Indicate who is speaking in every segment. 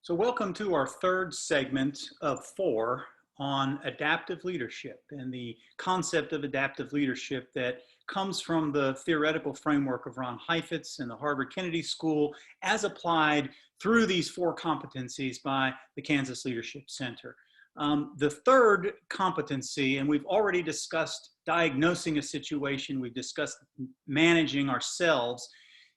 Speaker 1: So welcome to our third segment of 4 on adaptive leadership and the concept of adaptive leadership that comes from the theoretical framework of Ron Heifetz and the Harvard Kennedy School as applied through these 4 competencies by the Kansas Leadership Center. The third competency, and we've already discussed diagnosing a situation, we've discussed managing ourselves.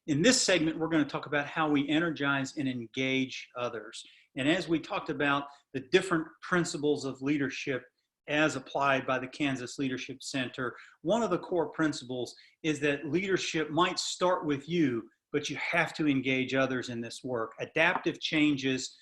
Speaker 1: In this segment, we're going to talk about how we energize and engage others. And as we talked about the different principles of leadership as applied by the Kansas Leadership Center, one of the core principles is that leadership might start with you, but you have to engage others in this work. Adaptive changes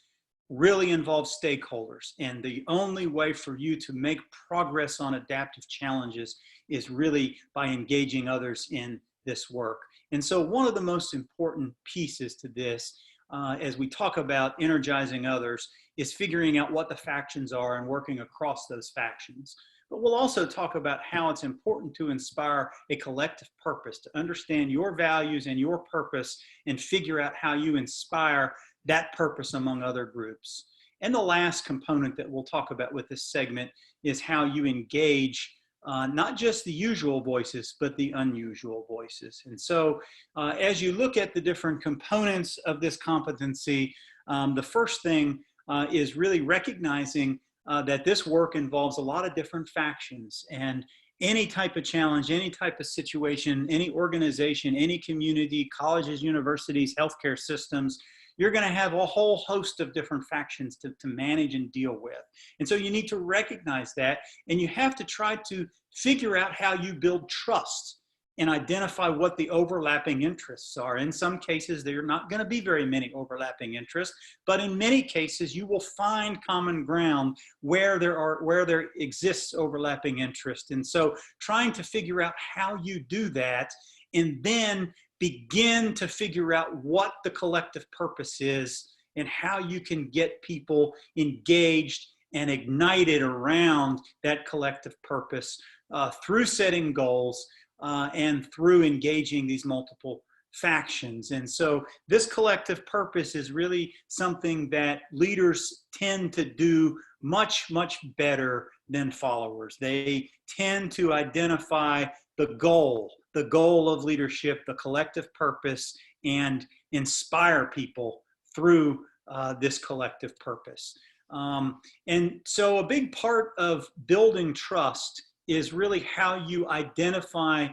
Speaker 1: really involve stakeholders, and the only way for you to make progress on adaptive challenges is really by engaging others in this work. And so one of the most important pieces to this, as we talk about energizing others, is figuring out what the factions are and working across those factions. But we'll also talk about how it's important to inspire a collective purpose, to understand your values and your purpose and figure out how you inspire that purpose among other groups. And the last component that we'll talk about with this segment is how you engage not just the usual voices, but the unusual voices. And so as you look at the different components of this competency, the first thing is really recognizing that this work involves a lot of different factions, and any type of challenge, any type of situation, any organization, any community, colleges, universities, healthcare systems, you're going to have a whole host of different factions to manage and deal with. And so you need to recognize that, and you have to try to figure out how you build trust and identify what the overlapping interests are. In some cases, there are not going to be very many overlapping interests, but in many cases, you will find common ground where there exists overlapping interest. And so trying to figure out how you do that, and then begin to figure out what the collective purpose is and how you can get people engaged and ignited around that collective purpose through setting goals and through engaging these multiple factions. And so this collective purpose is really something that leaders tend to do much, much better than followers. They tend to identify the goal of leadership, the collective purpose, and inspire people through this collective purpose. And so a big part of building trust is really how you identify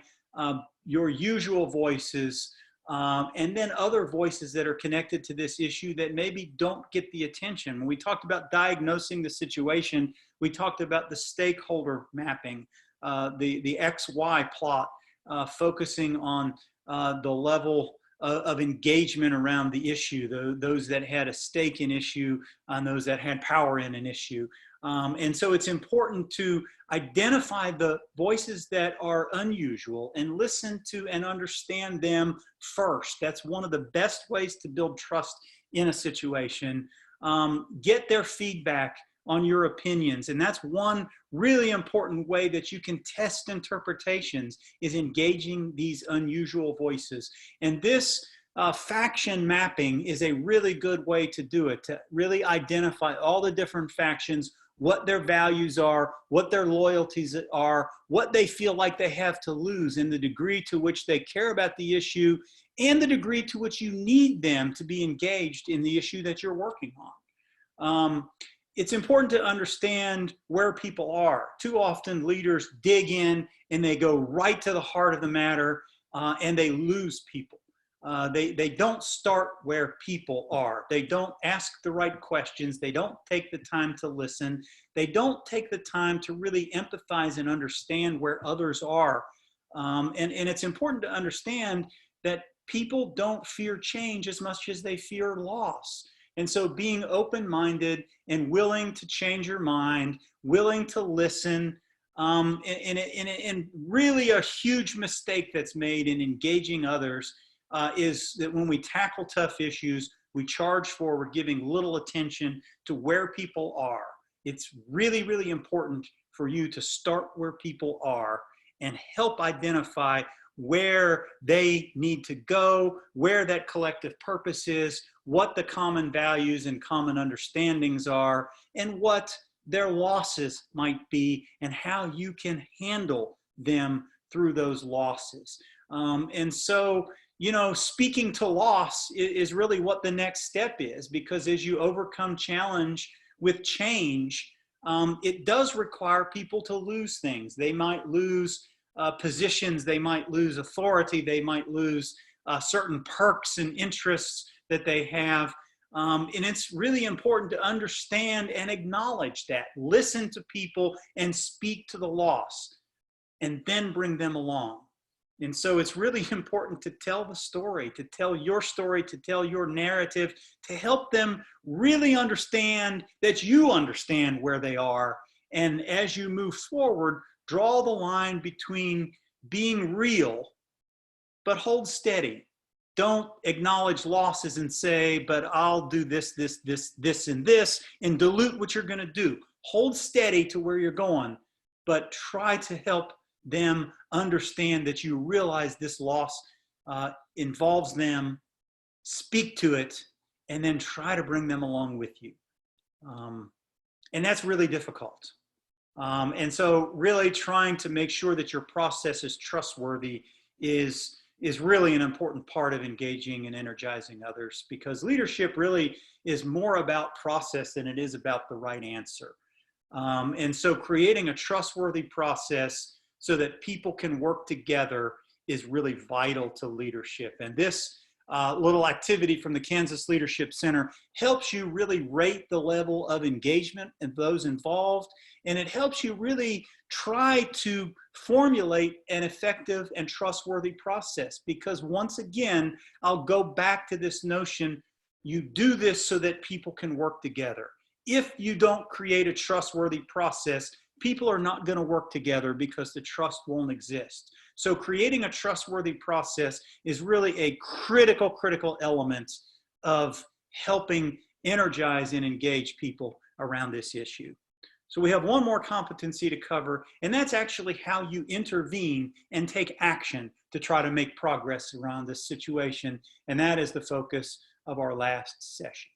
Speaker 1: your usual voices and then other voices that are connected to this issue that maybe don't get the attention. When we talked about diagnosing the situation, we talked about the stakeholder mapping, the XY plot, focusing on the level of engagement around the issue, those that had a stake in issue and those that had power in an issue. And so it's important to identify the voices that are unusual and listen to and understand them first. That's one of the best ways to build trust in a situation. Get their feedback on your opinions. And that's one really important way that you can test interpretations, is engaging these unusual voices. And this faction mapping is a really good way to do it, to really identify all the different factions, what their values are, what their loyalties are, what they feel like they have to lose, and the degree to which they care about the issue, and the degree to which you need them to be engaged in the issue that you're working on. It's important to understand where people are. Too often leaders dig in and they go right to the heart of the matter and they lose people. They don't start where people are. They don't ask the right questions. They don't take the time to listen. They don't take the time to really empathize and understand where others are. And it's important to understand that people don't fear change as much as they fear loss. And so being open-minded and willing to change your mind, willing to listen, and really a huge mistake that's made in engaging others is that when we tackle tough issues, we charge forward, giving little attention to where people are. It's really, really important for you to start where people are and help identify where they need to go, where that collective purpose is, what the common values and common understandings are, and what their losses might be, and how you can handle them through those losses. And so, you know, speaking to loss is really what the next step is, because as you overcome challenge with change, it does require people to lose things. They might lose positions, they might lose authority, they might lose certain perks and interests that they have. And it's really important to understand and acknowledge that. Listen to people and speak to the loss, and then bring them along. And so it's really important to tell the story, to tell your story, to tell your narrative, to help them really understand that you understand where they are. And as you move forward, draw the line between being real, but hold steady. Don't acknowledge losses and say, but I'll do this, and this, and dilute what you're going to do. Hold steady to where you're going, but try to help them understand that you realize this loss involves them. Speak to it, and then try to bring them along with you. And that's really difficult. And so really trying to make sure that your process is trustworthy is really an important part of engaging and energizing others, because leadership really is more about process than it is about the right answer. And so creating a trustworthy process so that people can work together is really vital to leadership. And this little activity from the Kansas Leadership Center helps you really rate the level of engagement and those involved. And it helps you really try to formulate an effective and trustworthy process. Because once again, I'll go back to this notion, you do this so that people can work together. If you don't create a trustworthy process, people are not going to work together because the trust won't exist. So creating a trustworthy process is really a critical element of helping energize and engage people around this issue. So we have one more competency to cover, and that's actually how you intervene and take action to try to make progress around this situation. And that is the focus of our last session.